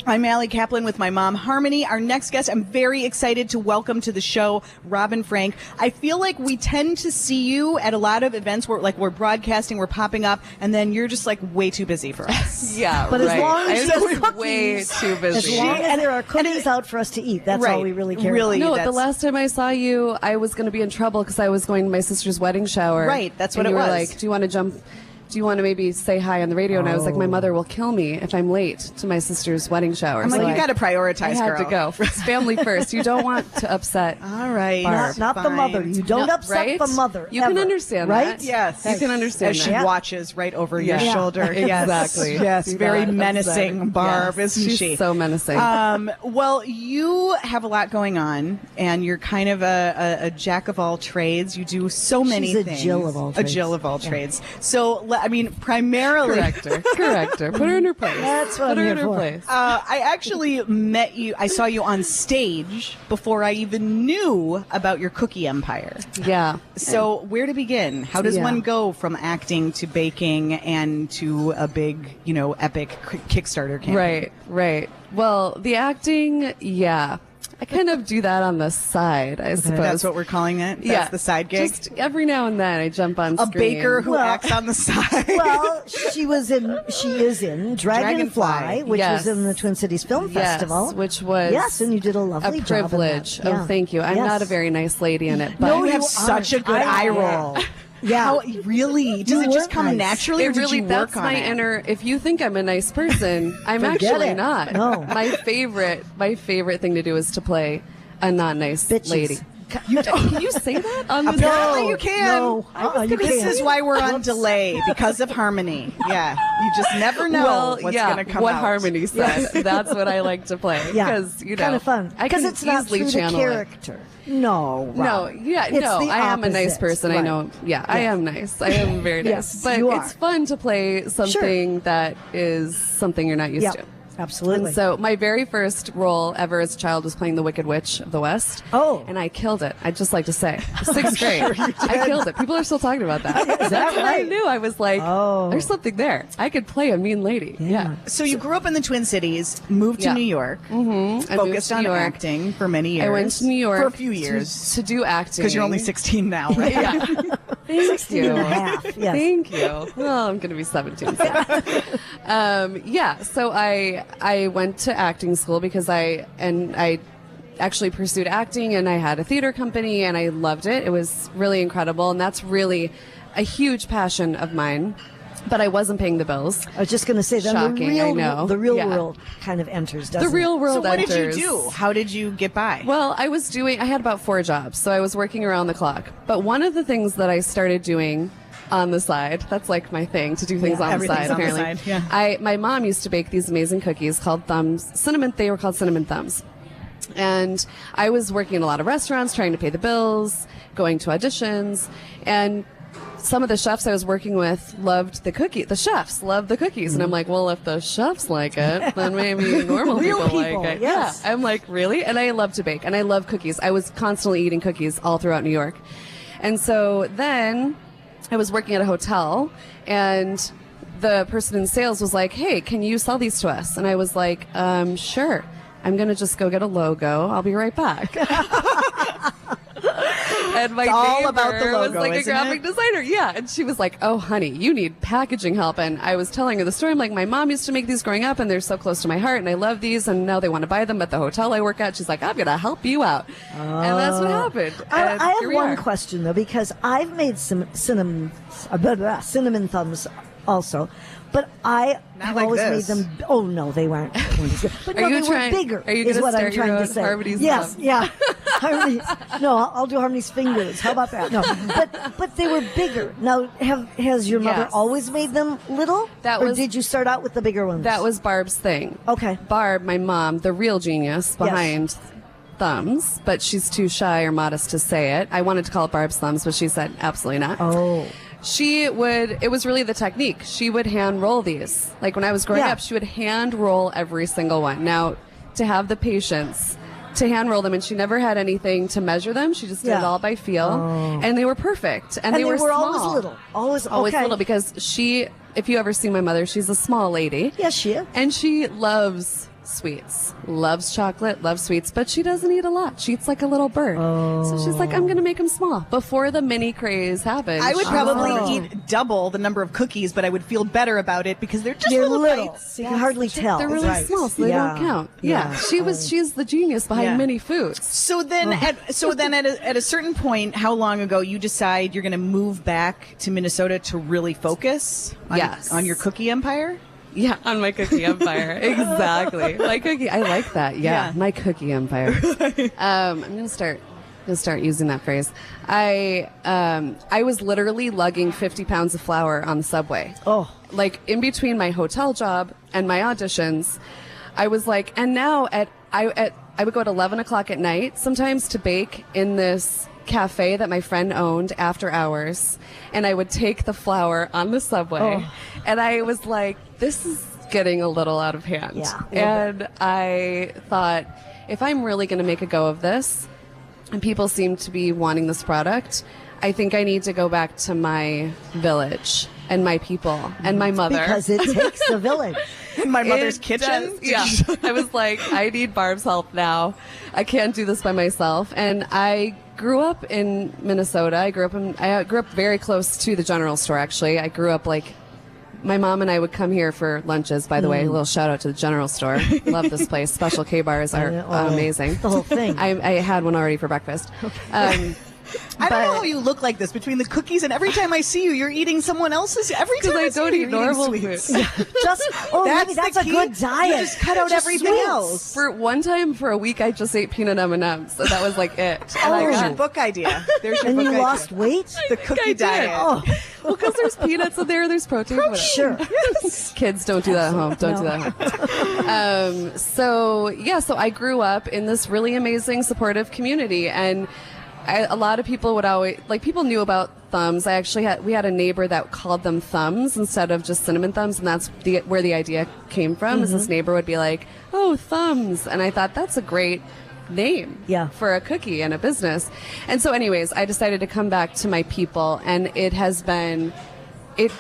I'm Allie Kaplan with my mom, Harmony. Our next guest, I'm very excited to welcome to the show, Robyn Frank. I feel like we tend to see you at a lot of events where, like, we're broadcasting, we're popping up, and then you're just, like, way too busy for us. But as long as there's cookies, way too busy. As long as there are cookies out for us to eat, that's all we really care about. No, the last time I saw you, I was going to be in trouble because I was going to my sister's wedding shower. Right, that's what and it was. You were like, do you want to maybe say hi on the radio? And I was like, my mother will kill me if I'm late to my sister's wedding shower. I'm like, so you got to prioritize, I had girl. to go. It's family first. You don't want to upset. All right. Not the mother. You don't upset the mother. You can understand right? that. Yes. You can understand As that. she watches right over your shoulder. Exactly. Yes, very menacing, Barb, isn't She's she? so menacing. Well, you have a lot going on, and you're kind of a jack of all trades. You do so many She's things. a Jill of all trades. A Jill of all trades. So, I mean, primarily... Correct her. Put her in her place. That's what Put her I'm in here her for. place. I actually met you. I saw you on stage before I even knew about your cookie empire. Yeah. So where to begin? How does one go from acting to baking and to a big, epic Kickstarter campaign? Right. Well, the acting, I kind of do that on the side, I suppose. That's what we're calling it? That's the side gig? Just every now and then I jump on A screen. baker who acts on the side. Well, she is in Dragonfly, which was in the Twin Cities Film Festival. Which was Yes, and you did a lovely a job in privilege. that. Yeah. Oh, thank you. I'm Yes. not a very nice lady in it, but No, you have you such a aren't. good I eye know. roll. Yeah. How, really? Does it just weren't come nice. naturally, or it did really, you that's work on my it? inner. If you think I'm a nice person, I'm Forget actually it. not. No. My favorite thing to do is to play a not nice Bitches. lady. Can you say that on the Apparently No, you can. no. You This can't. is why we're on delay, because of Harmony. Yeah. You just never know what's going to come what out. Harmony said. That's what I like to play. Yeah, Because, kind of fun. I can Because it's not easily through the channel it. character. No, No, Rob. yeah, It's no, the I am a nice opposite. person. I Right. know. Yeah, I am nice. I am very nice. Yes, but you it's are. fun to play something that is something you're not used Yeah, to. absolutely. And so my very first role ever as a child was playing the Wicked Witch of the West. Oh. And I killed it. I'd just like to say. Sixth grade. I killed it. People are still talking about that. Is that That's when I right? knew. I was like, Oh. there's something there. I could play a mean lady. Yeah. So you grew up in the Twin Cities, moved to Yeah. New York, I moved focused to on New York. acting for many years. I went to New York for a few years. to do acting. Because you're only 16 now, right? Yeah. Thank 16 you. and a half. Yes. Thank you. Well, I'm going to be 17 soon. So I went to acting school because I actually pursued acting, and I had a theater company, and I loved it. It was really incredible, and that's really a huge passion of mine. But I wasn't paying the bills. I was just going to say, then Shocking, I know. the real Yeah. world kind of enters, doesn't The real it? world So what enters. did you do? How did you get by? Well, I had about 4 jobs, so I was working around the clock. But one of the things that I started doing on the side, that's like my thing, to do things on the everything's side, on the apparently. side, yeah. My mom used to bake these amazing cookies called they were called cinnamon thumbs. And I was working in a lot of restaurants, trying to pay the bills, going to auditions, and some of the chefs I was working with loved the cookie. The chefs loved the cookies. And I'm like, well, if the chefs like it, then maybe normal Real people people, like it. yes. Yeah. I'm like, really? And I love to bake, and I love cookies. I was constantly eating cookies all throughout New York. And so then I was working at a hotel, and the person in sales was like, hey, can you sell these to us? And I was like, sure. I'm going to just go get a logo. I'll be right back. And my It's all neighbor about the logo, was like a isn't graphic it? designer. Yeah. And she was like, oh, honey, you need packaging help. And I was telling her the story. I'm like, my mom used to make these growing up, and they're so close to my heart, and I love these, and now they want to buy them at the hotel I work at. She's like, I'm going to help you out. And that's what happened. And I here have we one are. question, though, because I've made some cinnamon thumbs also, but I Not have like always this. made them. Oh no, they weren't. But Are no, you they trying- were bigger. are you is gonna what I'm start your trying to own say. Harmony's yes, thumb? yeah. Harmony's. No, I'll do Harmony's fingers. How about that? No, but they were bigger. Now, has your mother Yes. always made them little? That or was- did you start out with the bigger ones? That was Barb's thing. Okay. Barb, my mom, the real genius behind thumbs, but she's too shy or modest to say it. I wanted to call it Barb's thumbs, but she said absolutely not. Oh. It was really the technique. She would hand roll these. Like when I was growing Yeah. up, she would hand roll every single one. Now, to have the patience to hand roll them, and she never had anything to measure them. She just did it Yeah. all by feel. And they were perfect. And they were always small. little. Always okay. Little, because if you ever see my mother, she's a small lady. Yes, she is. And she loves sweets. Loves chocolate, loves sweets, but she doesn't eat a lot. She eats like a little bird. So she's like, I'm going to make them small. Before the mini craze happened. I would probably eat double the number of cookies, but I would feel better about it because they're just little bites. You can hardly tell. They're really small, so they don't count. Yeah. She's the genius behind mini foods. So then, at a certain point, how long ago you decide you're going to move back to Minnesota to really focus on your cookie empire? Yeah, on my cookie empire. Exactly. My cookie. I like that. Yeah. My cookie empire. I'm gonna start using that phrase. I was literally lugging 50 pounds of flour on the subway. Oh. Like in between my hotel job and my auditions, I was like, and now I would go at 11 o'clock at night sometimes to bake in this cafe that my friend owned after hours, and I would take the flour on the subway, and I was like, this is getting a little out of hand. Yeah, and I thought, if I'm really going to make a go of this, and people seem to be wanting this product, I think I need to go back to my village and my people and my mother. Because it takes a village. In my mother's kitchen? Yeah. I was like, I need Barb's help now. I can't do this by myself. And I grew up in Minnesota. I grew up very close to the general store, actually. I grew up like, my mom and I would come here for lunches, by the way. A little shout out to the general store. Love this place. Special K-bars are amazing. The whole thing. I had one already for breakfast. Okay. I don't know how you look like this between the cookies and every time I see you, you're eating someone else's. Every time I don't eat normal food. Maybe that's a good diet. You just cut out everything else. For one time, for a week, I just ate peanut M&Ms. So that was like it. There's your book idea. And you lost weight? The cookie diet. Oh. Well, because there's peanuts in there, there's protein. Sure. Kids, don't do that at home. Don't do that at home. So I grew up in this really amazing, supportive community, and a lot of people would always, like, people knew about thumbs. We had a neighbor that called them thumbs instead of just cinnamon thumbs, and that's where the idea came from. Is this neighbor would be like, oh, thumbs, and I thought that's a great name for a cookie and a business. And so anyways, I decided to come back to my people, and it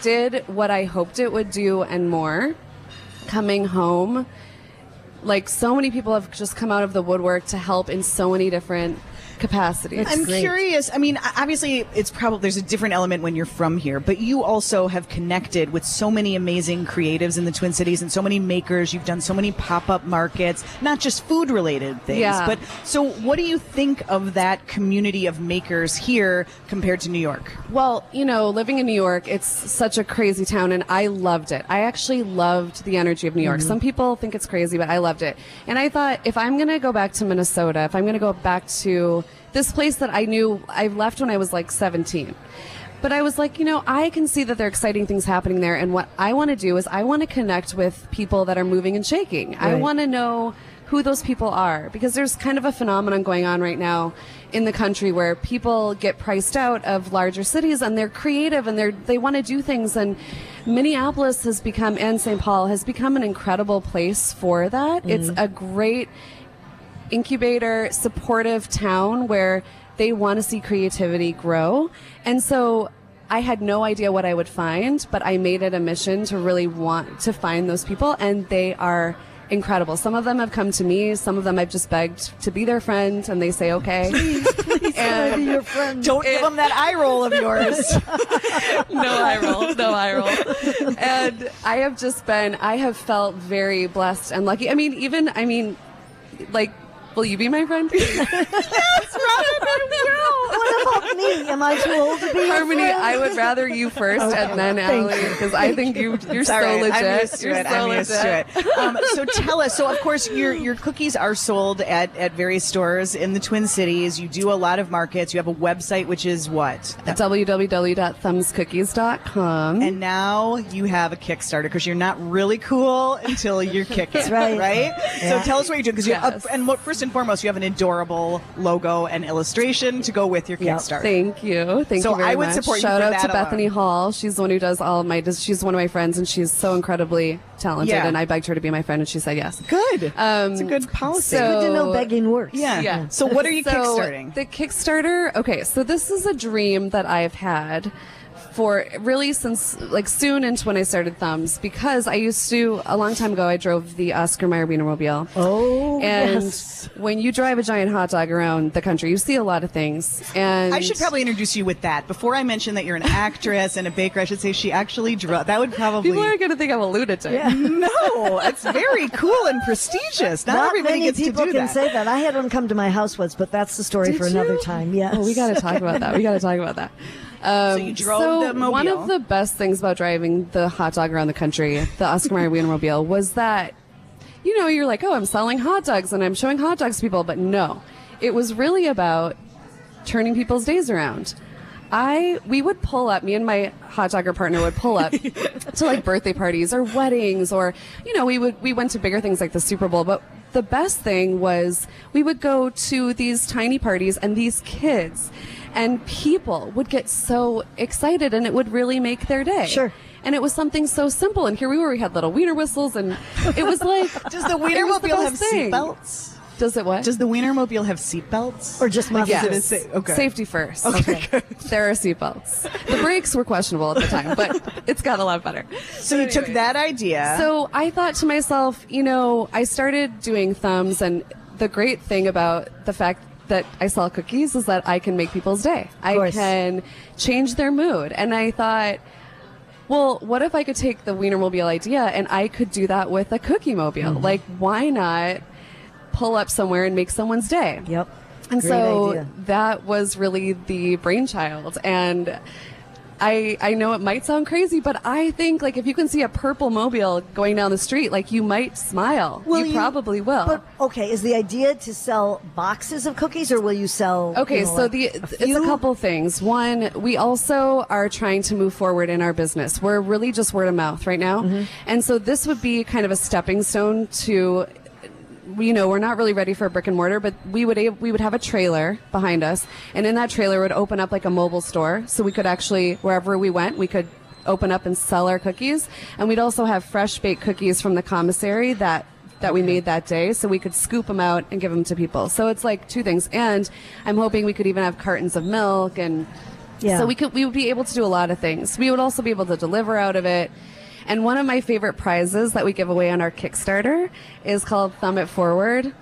did what I hoped it would do and more. Coming home, like, so many people have just come out of the woodwork to help in so many different capacities. I'm curious. I mean, obviously, there's a different element when you're from here, but you also have connected with so many amazing creatives in the Twin Cities and so many makers. You've done so many pop-up markets, not just food-related things. Yeah. But so, what do you think of that community of makers here compared to New York? Well, living in New York, it's such a crazy town, and I loved it. I actually loved the energy of New York. Some people think it's crazy, but I loved it. And I thought, if I'm going to go back to Minnesota, if I'm going to go back to this place that I knew I left when I was like 17. But I was like, I can see that there are exciting things happening there. And what I want to do is I want to connect with people that are moving and shaking. Right. I want to know who those people are, because there's kind of a phenomenon going on right now in the country where people get priced out of larger cities, and they're creative and they want to do things. And Minneapolis has become, and St. Paul has become, an incredible place for that. It's a great incubator, supportive town where they want to see creativity grow. And so I had no idea what I would find, but I made it a mission to really want to find those people, and they are incredible. Some of them have come to me, some of them I've just begged to be their friend, and they say okay. Please let me be your friend. Don't give them that eye roll of yours. No eye roll. And I have felt very blessed and lucky. Will you be my friend? Yes, Robyn, What about me? Am I too old to be Harmony, your friend? I would rather you first and then Allie, because I think you're so right. legit. I'm used to it. So tell us. So of course your cookies are sold at various stores in the Twin Cities. You do a lot of markets. You have a website, which is what? At www.thumbscookies.com. And now you have a Kickstarter, because you're not really cool until you're kicking. That's right. Right? Yeah. So tell us what you do, because first and foremost, you have an adorable logo and illustration to go with your Kickstarter. Thank you. Thank you very much. So I would support you Shout for out that to Bethany alone. Hall. She's the one who does she's one of my friends, and she's so incredibly talented, and I begged her to be my friend, and she said yes. Good. It's a good policy. Good to know begging works. Yeah. So what are you kickstarting? The Kickstarter, okay, so this is a dream that I've had for really since like soon into when I started Thumbs, because I used to, a long time ago, I drove the Oscar Mayer Wienermobile. Oh, and yes. when you drive a giant hot dog around the country, you see a lot of things. And I should probably introduce you with that. Before I mention that you're an actress and a baker, I should say she actually drove. That would probably... people are going to think I'm a lunatic. Yeah. No, it's very cool and prestigious. Not everybody many gets to people do can that. say that. I had one come to my house once, but that's the story Did for another you? time. Yes. Oh, we got to talk about that. So you drove the mobile. One of the best things about driving the hot dog around the country, the Oscar Mayer Wienermobile, was that, you know, you're like, oh, I'm selling hot dogs and I'm showing hot dogs to people. But no, it was really about turning people's days around. We would pull up, me and my hot dogger partner would pull up to like birthday parties or weddings, or, you know, we went to bigger things like the Super Bowl. But the best thing was we would go to these tiny parties, and these kids and people would get so excited, and it would really make their day. Sure. And it was something so simple. And here we were, we had little wiener whistles, and it was like, Does the it was the Wienermobile have best thing. seatbelts? Does it what? Does the Wienermobile have seatbelts? Or just Yes. muffins? Okay. Safety first. Okay. There are seatbelts. The brakes were questionable at the time, but it's got a lot better. So you took that idea. So I thought to myself, you know, I started doing Thumbs, and the great thing about the fact that I sell cookies is that I can make people's day. I course. can change their mood. And I thought, well, what if I could take the Wienermobile idea and I could do that with a cookie mobile? Mm-hmm. Like, why not pull up somewhere and make someone's day? Yep. And Great so idea. that was really the brainchild. And I know it might sound crazy, but I think, like, if you can see a purple mobile going down the street, like, you might smile. Will you probably will. But okay, is the idea to sell boxes of cookies, or will you sell? Okay, you know, so like it's a few? couple things. One, we also are trying to move forward in our business. We're really just word of mouth right now. Mm-hmm. And so this would be kind of a stepping stone to, you know, we're not really ready for a brick and mortar, but we would have a trailer behind us, and in that trailer would open up like a mobile store, so we could actually, wherever we went, we could open up and sell our cookies. And we'd also have fresh baked cookies from the commissary that we made that day, so we could scoop them out and give them to people. So it's like two things. And I'm hoping we could even have cartons of milk, and Yeah. so we would be able to do a lot of things. We would also be able to deliver out of it. And one of my favorite prizes that we give away on our Kickstarter is called Thumb It Forward.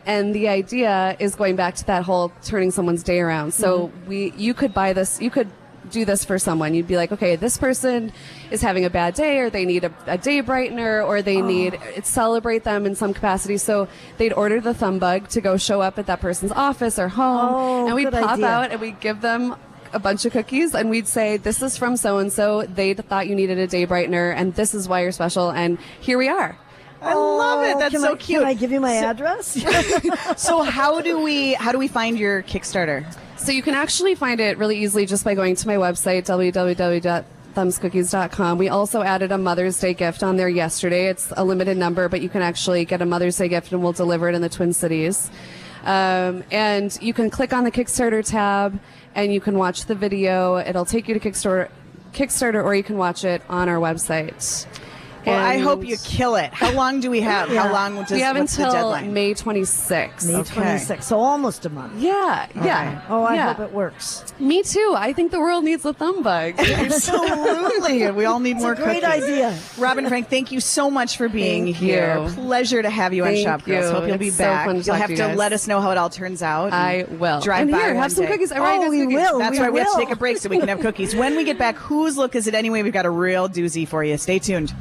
And the idea is going back to that whole turning someone's day around. So you could buy this, you could do this for someone. You'd be like, okay, this person is having a bad day, or they need a day brightener, or they need celebrate them in some capacity. So they'd order the thumb bug to go show up at that person's office or home. Oh, and we'd good pop idea. out and we'd give them a bunch of cookies, and we'd say, this is from so-and-so, they thought you needed a day brightener, and this is why you're special, and here we are. I love it. That's so cute. Can I give you my address? So how do we find your Kickstarter? So you can actually find it really easily just by going to my website, www.thumbscookies.com. We also added a Mother's Day gift on there yesterday. It's a limited number, but you can actually get a Mother's Day gift, and we'll deliver it in the Twin Cities. And you can click on the Kickstarter tab, and you can watch the video. It'll take you to Kickstarter, or you can watch it on our website. Well, I And how Kill it. How long do we have? Yeah. How long? we have what's the until deadline? May 26th. May 26th, so almost a month. Yeah, yeah. Oh, I yeah. hope it works. Me too. I think the world needs a thumb bug. Absolutely. We all need more Great cookies. idea. Robyn Frank, thank you so much for being Thank here. you. Pleasure to have you on Thank ShopGirls. you. Hope you'll be It's so back. fun to You'll talk have to you to guys. let us know how it all turns out. I will. Drive and by here, one have some day. cookies. I brought you guys we cookies. will. That's We right. We have to will. take a break so we can have cookies. When we get back, whose look is it anyway? We've got a real doozy for you. Stay tuned.